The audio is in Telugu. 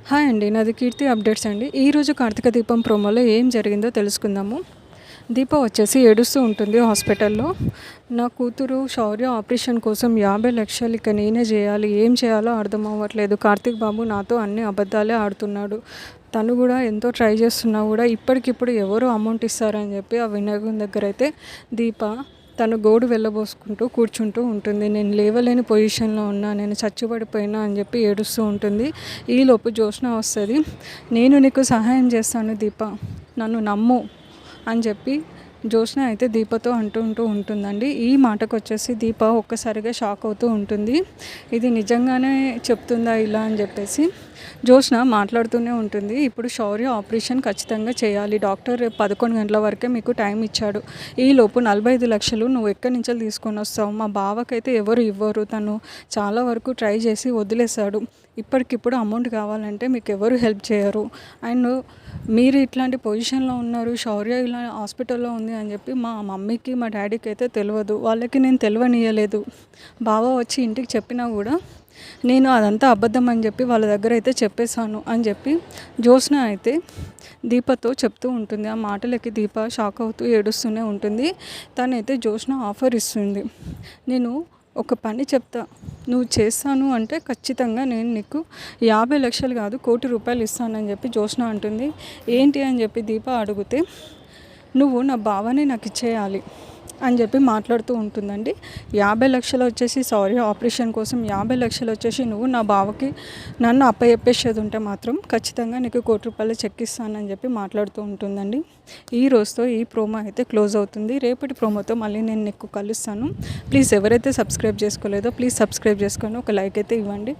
హాయ్ అండి. నాది కీర్తి అప్డేట్స్ అండి. ఈరోజు కార్తీక దీపం ప్రోమోలో ఏం జరిగిందో తెలుసుకుందాము. దీప వచ్చేసి ఏడుస్తూ ఉంటుంది హాస్పిటల్లో. నా కూతురు శౌర్య ఆపరేషన్ కోసం 50,00,000 ఇక నేనే చేయాలి. ఏం చేయాలో అర్థం అవ్వట్లేదు. కార్తీక్ బాబు నాతో అన్ని అబద్ధాలే ఆడుతున్నాడు. తను కూడా ఎంతో ట్రై చేస్తున్నా కూడా ఇప్పటికిప్పుడు ఎవరు అమౌంట్ ఇస్తారని చెప్పి ఆ వినాయకుని దగ్గర అయితే దీప తను గోడు వెళ్ళబోసుకుంటూ కూర్చుంటూ ఉంటుంది. నేను లేవలేని పొజిషన్లో ఉన్నా, నేను చచ్చుబడిపోయినా అని చెప్పి ఏడుస్తూ ఉంటుంది. ఈలోపు జ్యోత్స్న వస్తుంది. నేను నీకు సహాయం చేస్తాను దీప, నన్ను నమ్ము అని చెప్పి జ్యోత్స్న అయితే దీపతో అంటూ ఉంటుందండి. ఈ మాటకు వచ్చేసి దీప ఒక్కసారిగా షాక్ అవుతూ ఉంటుంది. ఇది నిజంగానే చెప్తుందా ఇలా అని చెప్పేసి జ్యోత్స్న మాట్లాడుతూనే ఉంటుంది. ఇప్పుడు శౌర్య ఆపరేషన్ ఖచ్చితంగా చేయాలి. డాక్టర్ రేపు 11 గంటల వరకే మీకు టైం ఇచ్చాడు. ఈలోపు 45,00,000 నువ్వు ఎక్కడి నుంచో తీసుకొని వస్తావు. మా బావకైతే ఎవరు ఇవ్వరు. తను చాలా వరకు ట్రై చేసి వదిలేశాడు. ఇప్పటికిప్పుడు అమౌంట్ కావాలంటే మీకు ఎవరు హెల్ప్ చేయరు. అండ్ మీరు ఇట్లాంటి పొజిషన్లో ఉన్నారు, శౌర్య ఇలా హాస్పిటల్లో ఉంది అని చెప్పి మా మమ్మీకి మా డాడీకి అయితే తెలియదు. వాళ్ళకి నేను తెలియనియలేదు. బావ వచ్చి ఇంటికి చెప్పినా కూడా నేను అదంతా అబద్ధం అని చెప్పి వాళ్ళ దగ్గర అయితే చెప్పేశాను అని చెప్పి జ్యోత్స్న అయితే దీపతో చెప్తూ ఉంటుంది. ఆ మాటలకి దీప షాక్ అవుతూ ఏడుస్తూనే ఉంటుంది. తనైతే జ్యోత్స్న ఆఫర్ ఇస్తుంది. నేను ఒక పని చెప్తా, నువ్వు చేస్తాను అంటే ఖచ్చితంగా నేను నీకు 50,00,000 కాదు 1,00,00,000 ఇస్తానని చెప్పి జ్యోత్స్న అంటుంది. ఏంటి అని చెప్పి దీప అడిగితే, నువ్వు నా బావని నాకు ఇచ్చేయాలి అని చెప్పి మాట్లాడుతూ ఉంటుందండి. 50,00,000 వచ్చేసి శౌర్య ఆపరేషన్ కోసం, 50,00,000 వచ్చేసి నువ్వు నా బావకి నన్ను అప్పచెప్పేసేది ఉంటే మాత్రం ఖచ్చితంగా నీకు 1,00,00,000 చెక్ ఇస్తానని చెప్పి మాట్లాడుతూ ఉంటుందండి. ఈ రోజుతో ఈ ప్రోమో అయితే క్లోజ్ అవుతుంది. రేపటి ప్రోమోతో మళ్ళీ నేను నీకు కలుస్తాను. ప్లీజ్ ఎవరైతే సబ్స్క్రైబ్ చేసుకోలేదో ప్లీజ్ సబ్స్క్రైబ్ చేసుకొని ఒక లైక్ అయితే ఇవ్వండి.